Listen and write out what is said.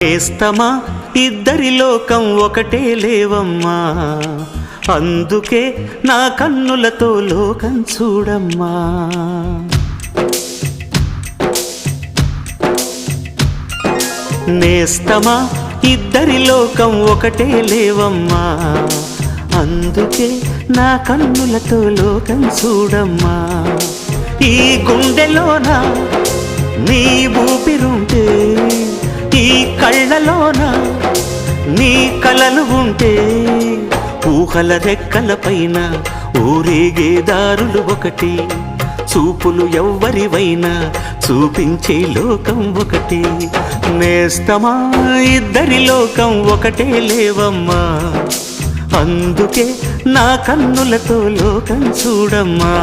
నేస్తమా ఇద్దరి లోకం ఒకటే లేవమ్మా, అందుకే నా కన్నులతో లోకం చూడమ్మా. నేస్తమా ఇద్దరి లోకం ఒకటే లేవమ్మా, అందుకే నా కన్నులతో లోకం చూడమ్మా. ఈ గుండెలోన నీ ఊపిరుంటే, ఈ కళ్ళలోన నీ కలలు ఉంటే, ఊహల రెక్కల పైన ఊరేగే దారులు ఒకటి, చూపులు ఎవ్వరివైనా చూపించే లోకం ఒకటి. నేస్తమా ఇద్దరి లోకం ఒకటే లేవమ్మా, అందుకే నా కన్నులతో లోకం చూడమ్మా.